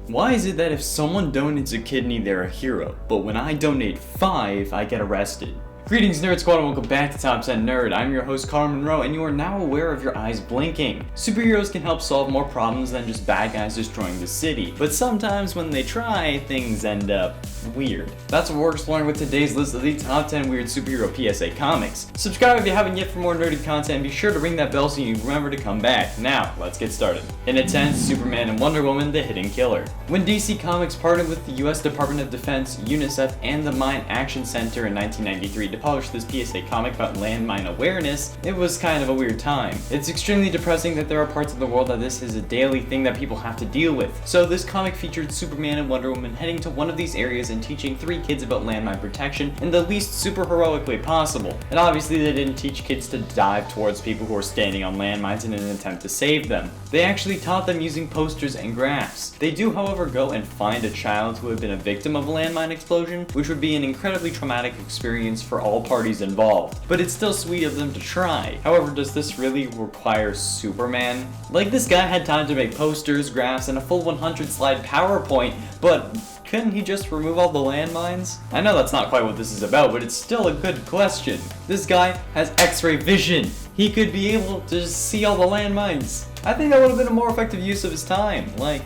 Why is it that if someone donates a kidney, they're a hero, but when I donate 5, I get arrested? Greetings, Nerd Squad, and welcome back to Top 10 Nerd. I'm your host, Carl Monroe, and you are now aware of your eyes blinking. Superheroes can help solve more problems than just bad guys destroying the city, but sometimes when they try, things end up weird. That's what we're exploring with today's list of the top 10 weird superhero PSA comics. Subscribe if you haven't yet for more nerdy content, and be sure to ring that bell so you remember to come back. Now, let's get started. In at 10, Superman and Wonder Woman, The Hidden Killer. When DC Comics partnered with the US Department of Defense, UNICEF, and the Mine Action Center in 1993 to publish this PSA comic about landmine awareness, it was kind of a weird time. It's extremely depressing that there are parts of the world that this is a daily thing that people have to deal with. So this comic featured Superman and Wonder Woman heading to one of these areas and teaching 3 kids about landmine protection in the least super heroic way possible. And obviously they didn't teach kids to dive towards people who are standing on landmines in an attempt to save them. They actually taught them using posters and graphs. They do, however, go and find a child who had been a victim of a landmine explosion, which would be an incredibly traumatic experience for all parties involved. But it's still sweet of them to try. However, does this really require Superman? Like, this guy had time to make posters, graphs, and a full 100-slide PowerPoint, but couldn't he just remove all the landmines? I know that's not quite what this is about, but it's still a good question. This guy has X-ray vision. He could be able to just see all the landmines. I think that would have been a more effective use of his time. Like,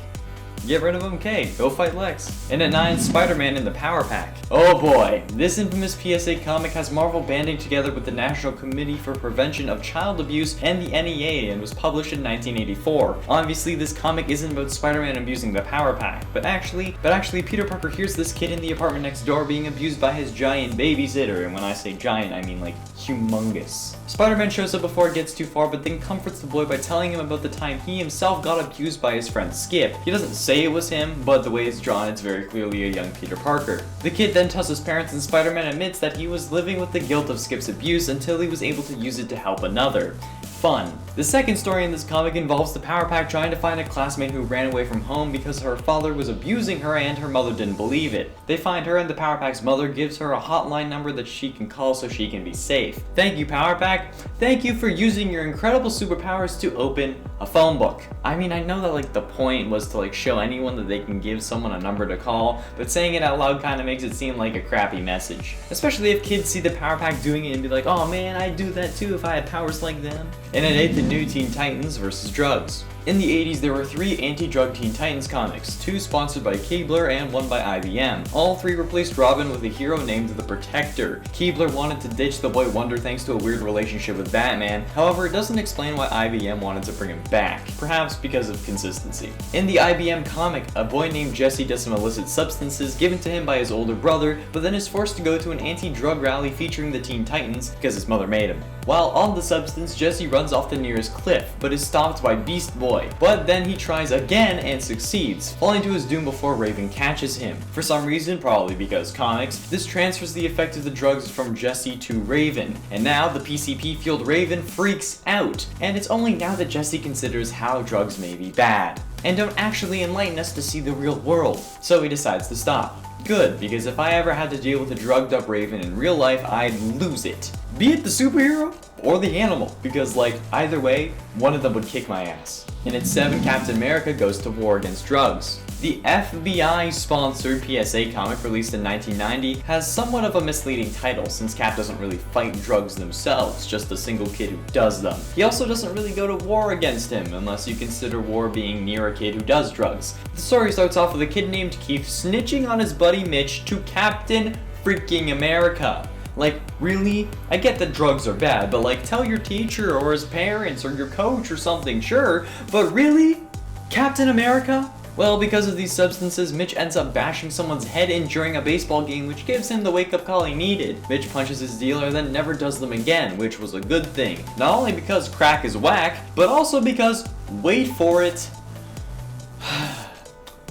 get rid of him, go fight Lex. And at 9, Spider-Man in the Power Pack. Oh boy, this infamous PSA comic has Marvel banding together with the National Committee for Prevention of Child Abuse and the NEA and was published in 1984. Obviously, this comic isn't about Spider-Man abusing the Power Pack, but actually Peter Parker hears this kid in the apartment next door being abused by his giant babysitter, and when I say giant, I mean like humongous. Spider-Man shows up before it gets too far, but then comforts the boy by telling him about the time he himself got abused by his friend Skip. He doesn't say it was him, but the way it's drawn, it's very clearly a young Peter Parker. The kid then tells his parents, and Spider-Man admits that he was living with the guilt of Skip's abuse until he was able to use it to help another. Fun. The second story in this comic involves the Power Pack trying to find a classmate who ran away from home because her father was abusing her and her mother didn't believe it. They find her and the Power Pack's mother gives her a hotline number that she can call so she can be safe. Thank you, Power Pack. Thank you for using your incredible superpowers to open a phone book. I mean, I know that like the point was to like show anyone that they can give someone a number to call, but saying it out loud kind of makes it seem like a crappy message. Especially if kids see the Power Pack doing it and be like, oh man, I'd do that too if I had powers like them. And at 8, the new Teen Titans vs. Drugs. In the 80s, there were 3 anti-drug Teen Titans comics, 2 sponsored by Keebler and 1 by IBM. All 3 replaced Robin with a hero named the Protector. Keebler wanted to ditch the boy Wonder thanks to a weird relationship with Batman, however it doesn't explain why IBM wanted to bring him back, perhaps because of consistency. In the IBM comic, a boy named Jesse does some illicit substances given to him by his older brother, but then is forced to go to an anti-drug rally featuring the Teen Titans because his mother made him. While on the substance, Jesse runs off the nearest cliff, but is stopped by Beast Boy. But then he tries again and succeeds, falling to his doom before Raven catches him. For some reason, probably because comics, this transfers the effect of the drugs from Jesse to Raven. And now the PCP-fueled Raven freaks out. And it's only now that Jesse considers how drugs may be bad, and don't actually enlighten us to see the real world. So he decides to stop. Good, because if I ever had to deal with a drugged up Raven in real life, I'd lose it. Be it the superhero or the animal, because like either way, one of them would kick my ass. And at 7, Captain America goes to war against drugs. The FBI-sponsored PSA comic released in 1990 has somewhat of a misleading title since Cap doesn't really fight drugs themselves, just a single kid who does them. He also doesn't really go to war against him, unless you consider war being near a kid who does drugs. The story starts off with a kid named Keith snitching on his buddy Mitch to Captain freaking America. Like, really? I get that drugs are bad, but like, tell your teacher or his parents or your coach or something, sure, but really? Captain America? Well, because of these substances, Mitch ends up bashing someone's head in during a baseball game, which gives him the wake-up call he needed. Mitch punches his dealer, then never does them again, which was a good thing. Not only because crack is whack, but also because, wait for it,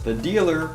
the dealer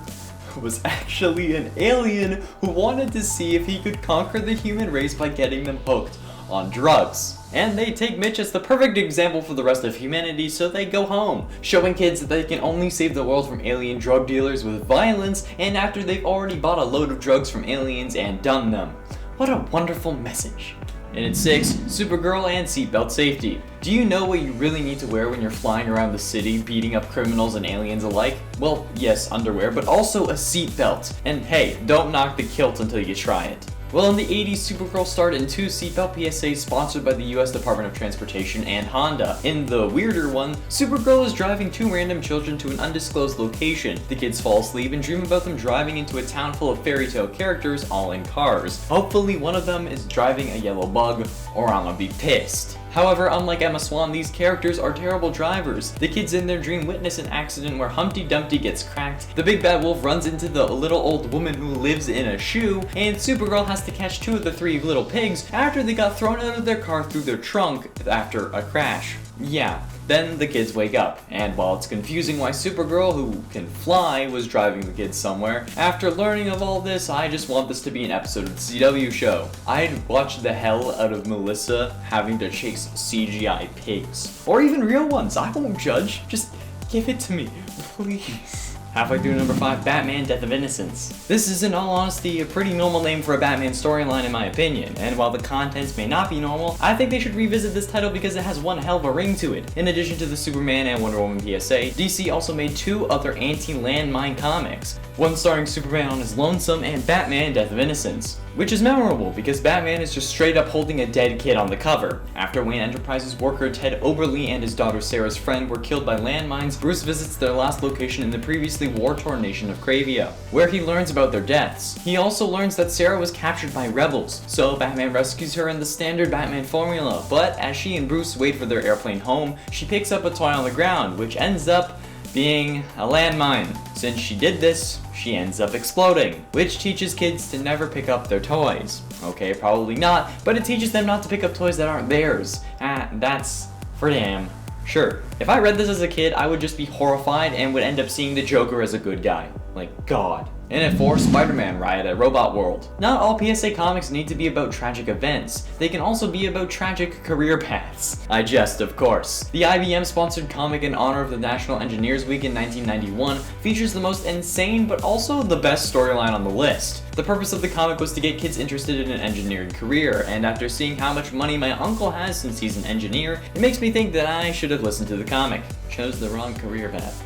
was actually an alien who wanted to see if he could conquer the human race by getting them hooked on drugs. And they take Mitch as the perfect example for the rest of humanity, so they go home, showing kids that they can only save the world from alien drug dealers with violence, and after they've already bought a load of drugs from aliens and done them. What a wonderful message. And at 6, Supergirl and seatbelt safety. Do you know what you really need to wear when you're flying around the city beating up criminals and aliens alike? Well, yes, underwear, but also a seatbelt. And hey, don't knock the kilt until you try it. Well, in the 80s, Supergirl starred in 2 seatbelt PSAs sponsored by the US Department of Transportation and Honda. In the weirder one, Supergirl is driving 2 random children to an undisclosed location. The kids fall asleep and dream about them driving into a town full of fairy tale characters, all in cars. Hopefully one of them is driving a yellow bug, or I'm gonna be pissed. However, unlike Emma Swan, these characters are terrible drivers. The kids in their dream witness an accident where Humpty Dumpty gets cracked, the big bad wolf runs into the little old woman who lives in a shoe, and Supergirl has to catch 2 of the 3 little pigs after they got thrown out of their car through their trunk after a crash. Yeah. Then the kids wake up, and while it's confusing why Supergirl, who can fly, was driving the kids somewhere, after learning of all this, I just want this to be an episode of the CW show. I'd watch the hell out of Melissa having to chase CGI pigs. Or even real ones, I won't judge. Just give it to me, please. Halfway through number 5, Batman Death of Innocence. This is in all honesty a pretty normal name for a Batman storyline in my opinion, and while the contents may not be normal, I think they should revisit this title because it has one hell of a ring to it. In addition to the Superman and Wonder Woman PSA, DC also made 2 other anti-landmine comics, one starring Superman on his lonesome and Batman Death of Innocence, which is memorable because Batman is just straight up holding a dead kid on the cover. After Wayne Enterprises worker Ted Oberly and his daughter Sarah's friend were killed by landmines, Bruce visits their last location in the previously war-torn nation of Kravia, where he learns about their deaths. He also learns that Sarah was captured by rebels, so Batman rescues her in the standard Batman formula, but as she and Bruce wait for their airplane home, she picks up a toy on the ground, which ends up being a landmine. Since she did this, she ends up exploding, which teaches kids to never pick up their toys. Okay, probably not, but it teaches them not to pick up toys that aren't theirs. That's for damn sure. If I read this as a kid, I would just be horrified and would end up seeing the Joker as a good guy. Like, God. And at 4, Spider-Man Riot at Robot World. Not all PSA comics need to be about tragic events. They can also be about tragic career paths. I jest, of course. The IBM-sponsored comic in honor of the National Engineers Week in 1991 features the most insane but also the best storyline on the list. The purpose of the comic was to get kids interested in an engineering career, and after seeing how much money my uncle has since he's an engineer, it makes me think that I should have listened to the comic. Chose the wrong career path.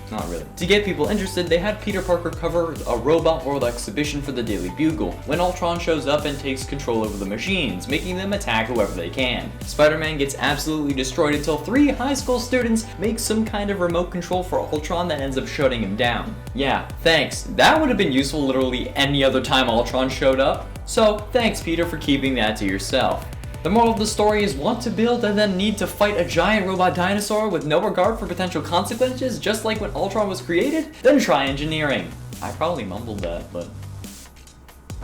Not really. To get people interested, they had Peter Parker cover a Robot World exhibition for the Daily Bugle, when Ultron shows up and takes control over the machines, making them attack whoever they can. Spider-Man gets absolutely destroyed until 3 high school students make some kind of remote control for Ultron that ends up shutting him down. Yeah, thanks. That would have been useful literally any other time Ultron showed up. So, thanks Peter for keeping that to yourself. The moral of the story is want to build and then need to fight a giant robot dinosaur with no regard for potential consequences, just like when Ultron was created? Then try engineering. I probably mumbled that, but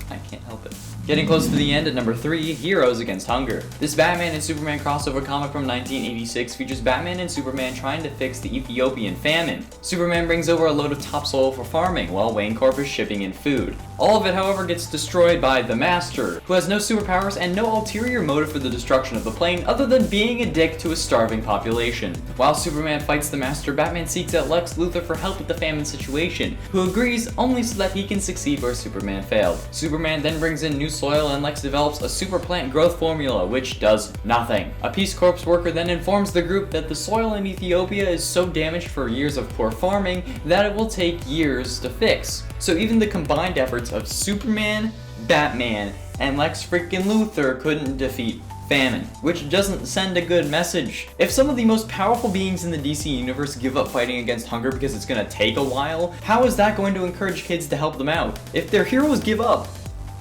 I can't help it. Getting close to the end at number 3, Heroes Against Hunger. This Batman and Superman crossover comic from 1986 features Batman and Superman trying to fix the Ethiopian famine. Superman brings over a load of topsoil for farming, while Wayne Corp is shipping in food. All of it, however, gets destroyed by the Master, who has no superpowers and no ulterior motive for the destruction of the plane other than being a dick to a starving population. While Superman fights the Master, Batman seeks out Lex Luthor for help with the famine situation, who agrees only so that he can succeed where Superman failed. Superman then brings in new soil and Lex develops a super plant growth formula, which does nothing. A Peace Corps worker then informs the group that the soil in Ethiopia is so damaged for years of poor farming that it will take years to fix. So even the combined efforts of Superman, Batman, and Lex freaking Luthor couldn't defeat famine, which doesn't send a good message. If some of the most powerful beings in the DC universe give up fighting against hunger because it's gonna take a while, how is that going to encourage kids to help them out? If their heroes give up,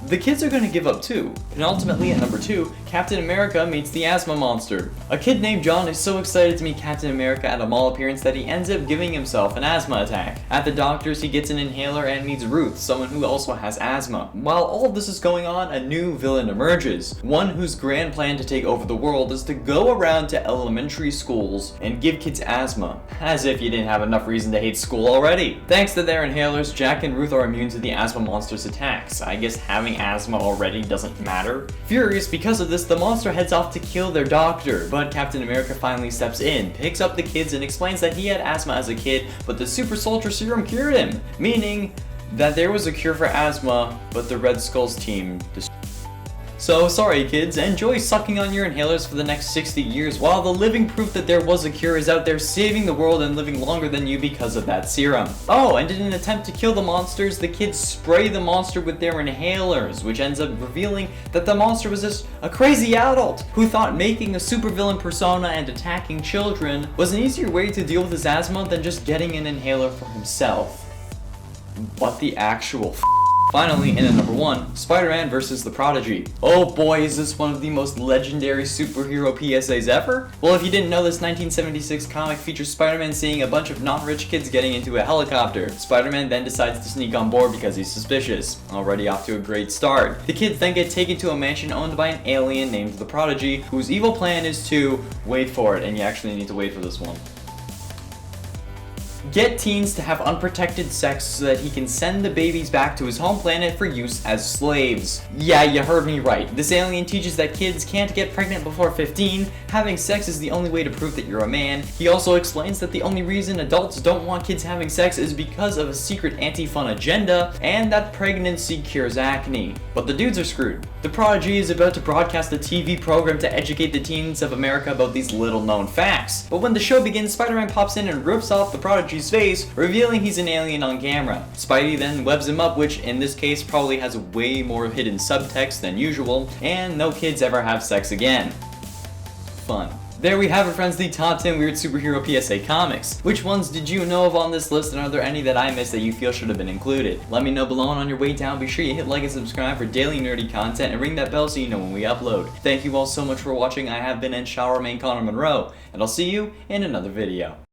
the kids are gonna give up too. And ultimately at number 2, Captain America meets the asthma monster. A kid named John is so excited to meet Captain America at a mall appearance that he ends up giving himself an asthma attack. At the doctor's, he gets an inhaler and meets Ruth, someone who also has asthma. While all this is going on, a new villain emerges. One whose grand plan to take over the world is to go around to elementary schools and give kids asthma. As if you didn't have enough reason to hate school already. Thanks to their inhalers, Jack and Ruth are immune to the asthma monster's attacks. I guess having asthma already doesn't matter. Furious because of this, the monster heads off to kill their doctor, but Captain America finally steps in, picks up the kids, and explains that he had asthma as a kid, but the super soldier serum cured him, meaning that there was a cure for asthma, but the Red Skull's team destroyed. So sorry kids, enjoy sucking on your inhalers for the next 60 years while the living proof that there was a cure is out there saving the world and living longer than you because of that serum. Oh, and in an attempt to kill the monsters, the kids spray the monster with their inhalers, which ends up revealing that the monster was just a crazy adult who thought making a supervillain persona and attacking children was an easier way to deal with his asthma than just getting an inhaler for himself. What the actual f? Finally, in at number 1, Spider-Man vs. the Prodigy. Oh boy, is this one of the most legendary superhero PSAs ever? Well, if you didn't know, this 1976 comic features Spider-Man seeing a bunch of non-rich kids getting into a helicopter. Spider-Man then decides to sneak on board because he's suspicious. Already off to a great start. The kids then get taken to a mansion owned by an alien named the Prodigy, whose evil plan is to, wait for it, and you actually need to wait for this one, get teens to have unprotected sex so that he can send the babies back to his home planet for use as slaves. Yeah, you heard me right. This alien teaches that kids can't get pregnant before 15, having sex is the only way to prove that you're a man. He also explains that the only reason adults don't want kids having sex is because of a secret anti-fun agenda, and that pregnancy cures acne. But the dudes are screwed. The Prodigy is about to broadcast a TV program to educate the teens of America about these little known facts. But when the show begins, Spider-Man pops in and rips off the Prodigy's face, revealing he's an alien on camera. Spidey then webs him up, which in this case probably has way more hidden subtext than usual, and no kids ever have sex again. Fun. There we have it, friends, the top 10 weird superhero PSA comics. Which ones did you know of on this list, and are there any that I missed that you feel should have been included? Let me know below, and on your way down, be sure you hit like and subscribe for daily nerdy content and ring that bell so you know when we upload. Thank you all so much for watching. I have been and shall remain Connor Monroe, and I'll see you in another video.